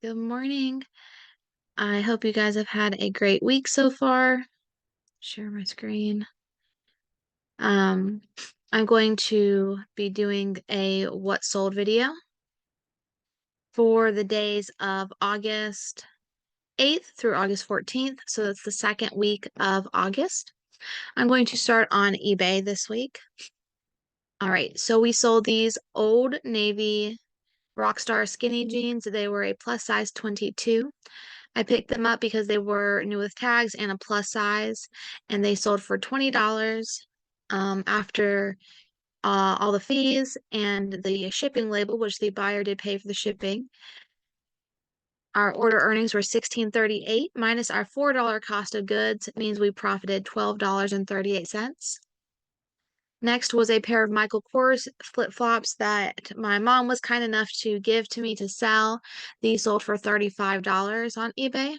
Good morning. I hope you guys have had a great week so far. Share my screen. Um, I'm going to be doing a what sold video for the days of August 8th through August 14th. So that's the second week of August. I'm going to start on eBay this week. All right, so we sold these Old Navy Rockstar skinny jeans. They were a plus size 22. I picked them up because they were new with tags and a plus size, and they sold for $20 after all the fees and the shipping label, which the buyer did pay for the shipping. Our order earnings were $16.38 minus our $4 cost of goods means we profited $12.38. Next was a pair of Michael Kors flip-flops that my mom was kind enough to give to me to sell. These sold for $35 on eBay.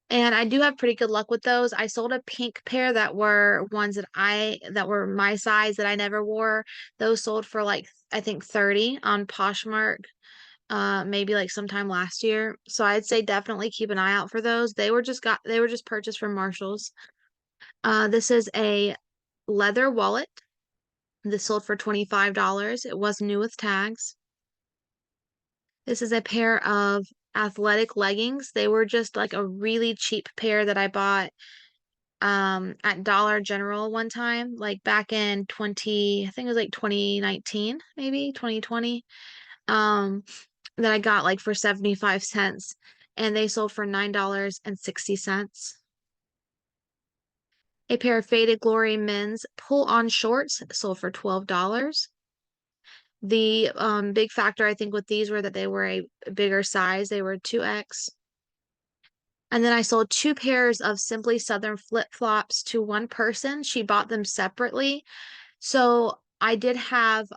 And I do have pretty good luck with those. I sold a pink pair that were ones that were my size that I never wore. Those sold for like I think 30 on Poshmark, maybe like sometime last year. So I'd say definitely keep an eye out for those. They were just purchased from Marshalls. This is a leather wallet. This sold for $25. It was new with tags. This is a pair of athletic leggings. They were just like a really cheap pair that I bought at Dollar General one time, like back in 20, I think it was like 2019, maybe 2020. Um, that I got like for 75 cents and they sold for $9.60. A pair of Faded Glory men's pull-on shorts sold for $12. The big factor I think with these were that they were a bigger size. They were 2X. And then I sold two pairs of Simply Southern flip-flops to one person. She bought them separately. So I did have,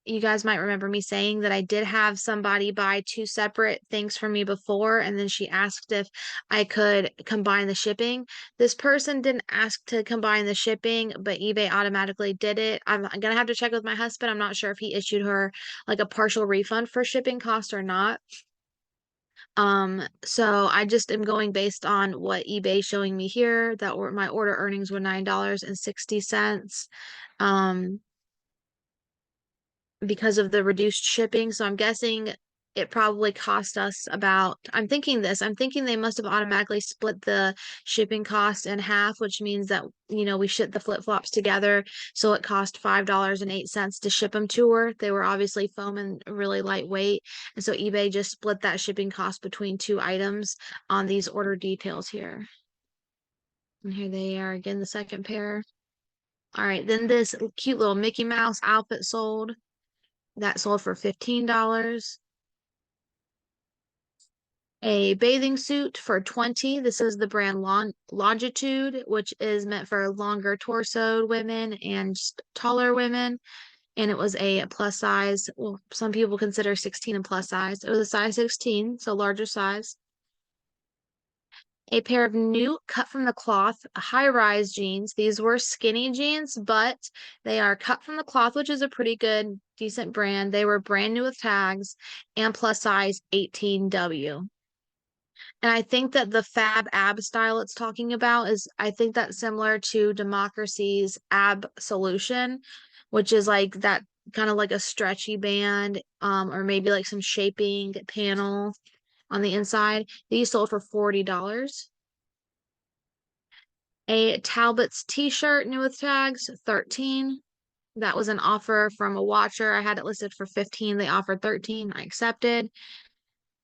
you guys might remember me saying that I did have somebody buy two separate things for me before, and then she asked if I could combine the shipping. This person didn't ask to combine the shipping, but eBay automatically did it. I'm gonna have to check with my husband. I'm not sure if he issued her like a partial refund for shipping cost or not. So I just am going based on what eBay showing me here that were my order earnings were $9.60. Um, because of the reduced shipping. So I'm guessing it probably cost us about, I'm thinking they must have automatically split the shipping cost in half, which means that, we shipped the flip-flops together. So it cost $5.08 to ship them to her. They were obviously foam and really lightweight. And so eBay just split that shipping cost between two items on these order details here. And here they are again, the second pair. All right, then this cute little Mickey Mouse outfit sold. That sold for $15. A bathing suit for 20. This is the brand Longitude, which is meant for longer torsoed women and just taller women. And it was a plus size. Well, some people consider 16 a plus size. It was a size 16, so larger size. A pair of new cut from the cloth high-rise jeans. These were skinny jeans, but they are cut from the cloth, which is a pretty good, decent brand. They were brand new with tags and plus size 18W. And I think that the Fab Ab style it's talking about I think that's similar to Democracy's Ab Solution, which is like that kind of like a stretchy band, or maybe like some shaping panel on the inside. These sold for $40. A Talbot's t-shirt, new with tags, 13. That was an offer from a watcher. I had it listed for 15. They offered 13. I accepted.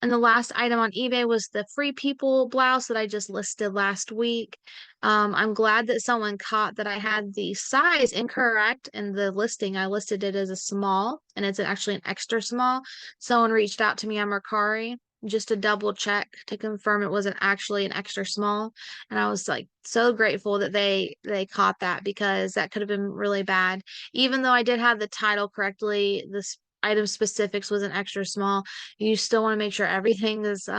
And the last item on eBay was the Free People blouse that I just listed last week. I'm glad that someone caught that I had the size incorrect in the listing. I listed it as a small, and it's actually an extra small. Someone reached out to me on Mercari just to double check to confirm it wasn't actually an extra small. And I was like so grateful that they caught that because that could have been really bad. Even though I did have the title correctly, this item specifics was an extra small. You still want to make sure everything is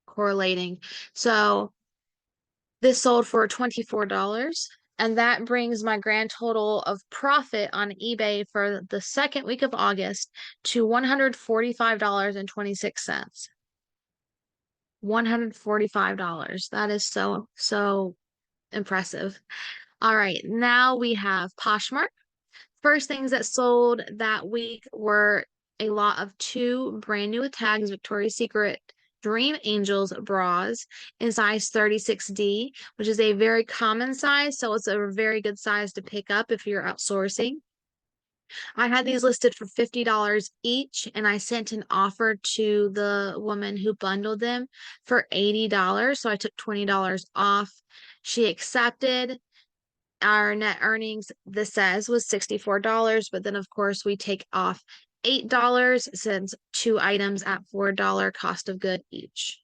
correlating. So this sold for $24. And that brings my grand total of profit on eBay for the second week of August to $145.26. $145. That is so impressive. All right, now we have Poshmark. First things that sold that week were a lot of two brand new tags, Victoria's Secret Dream Angels bras in size 36D, which is a very common size, so it's a very good size to pick up if you're outsourcing. I had these listed for $50 each, and I sent an offer to the woman who bundled them for $80, so I took $20 off. She accepted. Our net earnings, this says, was $64, but then of course we take off $8 since two items at $4 cost of good each.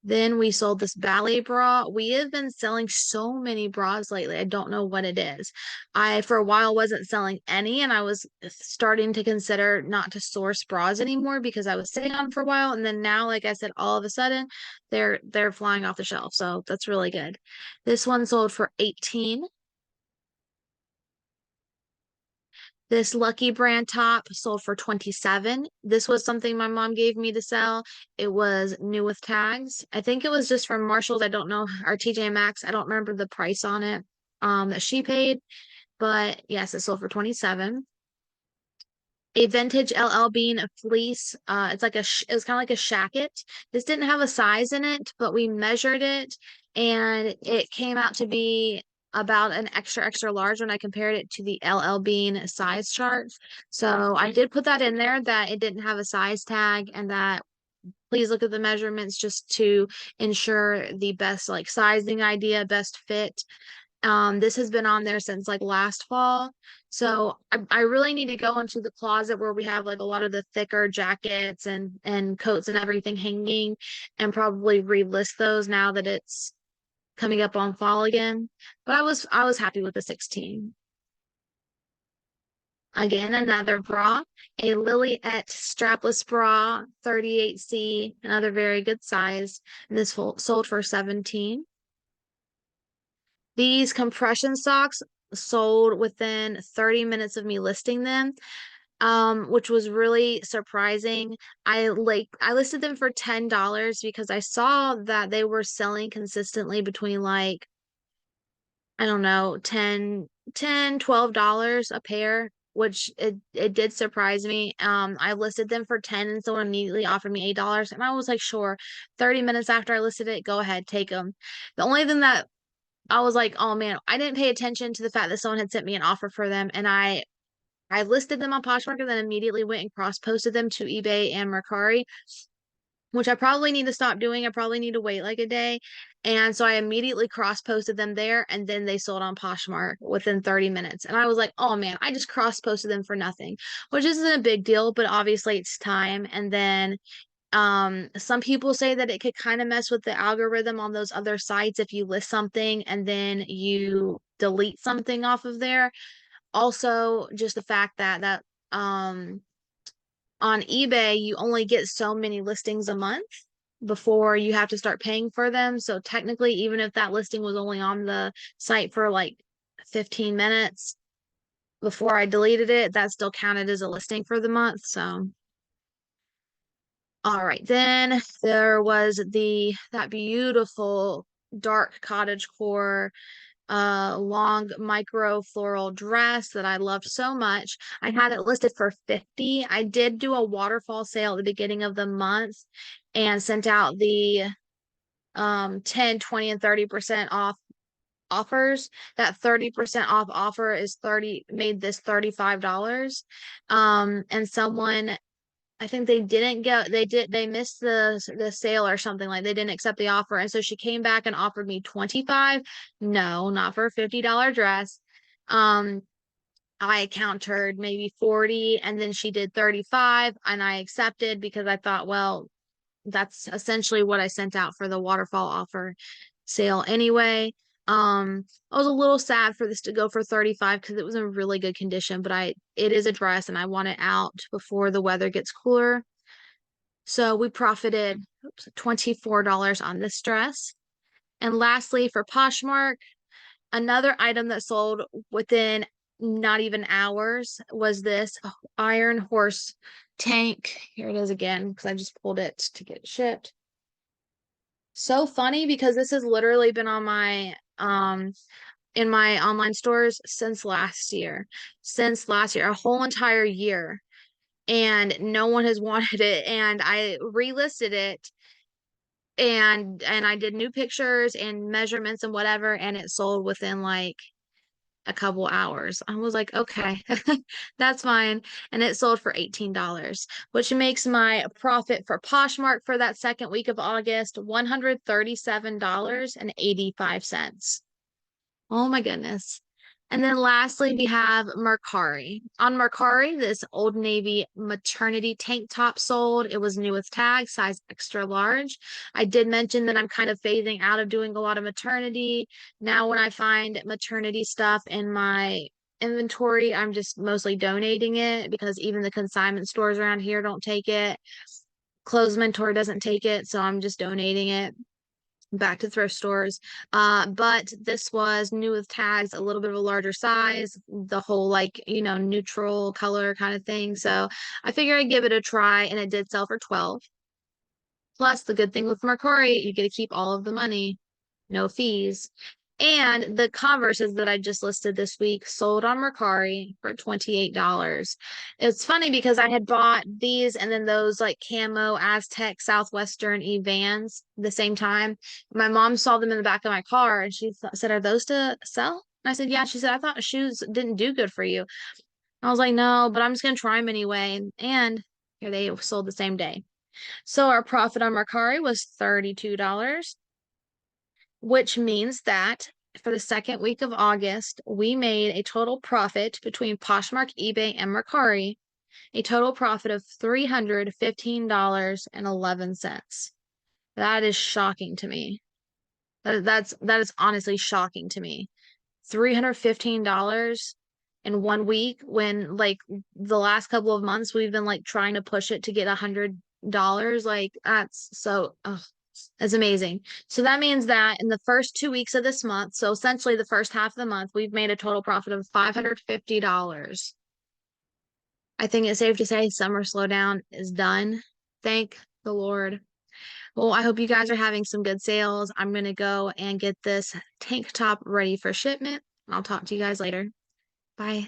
Then we sold this ballet bra. We have been selling so many bras lately. I don't know what it is. I, for a while, wasn't selling any, and I was starting to consider not to source bras anymore because I was sitting on them for a while. And then now, like I said, all of a sudden, they're flying off the shelf. So that's really good. This one sold for 18. This Lucky brand top sold for 27. This was something my mom gave me to sell. It was new with tags. I think it was just from Marshalls. I don't know, or TJ Maxx. I don't remember the price on it that she paid, but yes, it sold for 27. A vintage LL Bean fleece. It's like it was kind of like a shacket. This didn't have a size in it, but we measured it and it came out to be about an extra large when I compared it to the LL Bean size chart. So I did put that in there that it didn't have a size tag and that please look at the measurements just to ensure the best like sizing idea, best fit. This has been on there since like last fall. So I really need to go into the closet where we have like a lot of the thicker jackets and coats and everything hanging and probably relist those now that it's coming up on fall again. But I was happy with the 16. Again, another bra, a Liliette strapless bra, 38C, another very good size. And this sold for 17. These compression socks sold within 30 minutes of me listing them, which was really surprising. I listed them for $10 because I saw that they were selling consistently between like, I don't know, $12 a pair, which it did surprise me. I listed them for 10 and someone immediately offered me $8 and I was like, sure. 30 minutes after I listed it, go ahead, take them. The only thing that I was like, oh man, I didn't pay attention to the fact that someone had sent me an offer for them, and I listed them on Poshmark and then immediately went and cross-posted them to eBay and Mercari, which I probably need to stop doing. I probably need to wait like a day. And so I immediately cross-posted them there, and then they sold on Poshmark within 30 minutes. And I was like, oh man, I just cross-posted them for nothing, which isn't a big deal, but obviously it's time. And then some people say that it could kind of mess with the algorithm on those other sites if you list something and then you delete something off of there. Also, just the fact that on eBay you only get so many listings a month before you have to start paying for them. So technically, even if that listing was only on the site for like 15 minutes before I deleted it, that still counted as a listing for the month. So all right, then there was that beautiful dark cottage core long micro floral dress that I loved so much. I had it listed for 50. I did do a waterfall sale at the beginning of the month and sent out the 10, 20, and 30% off offers. That 30% off offer is made this $35. And someone I think they didn't go, they missed the sale or something, like they didn't accept the offer. And so she came back and offered me 25. No, not for a $50 dress. Um, I countered maybe 40 and then she did 35 and I accepted because I thought, well, that's essentially what I sent out for the waterfall offer sale anyway. I was a little sad for this to go for 35 because it was in really good condition, but it is a dress and I want it out before the weather gets cooler. So we profited $24 on this dress. And lastly, for Poshmark, Another item that sold within not even hours was this Iron Horse tank. Here it is again because I just pulled it to get shipped. So funny because this has literally been on my in my online stores since last year. Since last year, a whole entire year. And no one has wanted it. And I relisted it and I did new pictures and measurements and whatever, and it sold within like a couple hours. I was like, okay, that's fine. And it sold for $18, which makes my profit for Poshmark for that second week of August $137.85. Oh my goodness. And then lastly, we have Mercari. On Mercari, this Old Navy maternity tank top sold. It was new with tag, size extra large. I did mention that I'm kind of phasing out of doing a lot of maternity. Now, when I find maternity stuff in my inventory, I'm just mostly donating it because even the consignment stores around here don't take it. Clothes Mentor doesn't take it, so I'm just donating it back to thrift stores. But this was new with tags, a little bit of a larger size, the whole like, neutral color kind of thing. So I figured I'd give it a try and it did sell for 12. Plus, the good thing with Mercari, you get to keep all of the money, no fees. And the Converses that I just listed this week sold on Mercari for $28. It's funny because I had bought these and then those like camo Aztec Southwestern Vans the same time. My mom saw them in the back of my car and she said, "Are those to sell?" And I said, "Yeah." She said, "I thought shoes didn't do good for you." I was like, "No, but I'm just gonna try them anyway." And here they sold the same day. So our profit on Mercari was $32, which means that for the second week of August, we made a total profit between Poshmark, eBay, and Mercari, a total profit of $315.11. That is shocking to me. That is honestly shocking to me. $315 in 1 week when like the last couple of months we've been like trying to push it to get $100. Like that's so that's amazing. So that means that in the first 2 weeks of this month, so essentially the first half of the month, we've made a total profit of $550. I think it's safe to say Summer Slowdown is done. Thank the Lord. Well, I hope you guys are having some good sales. I'm going to go and get this tank top ready for shipment. I'll talk to you guys later. Bye.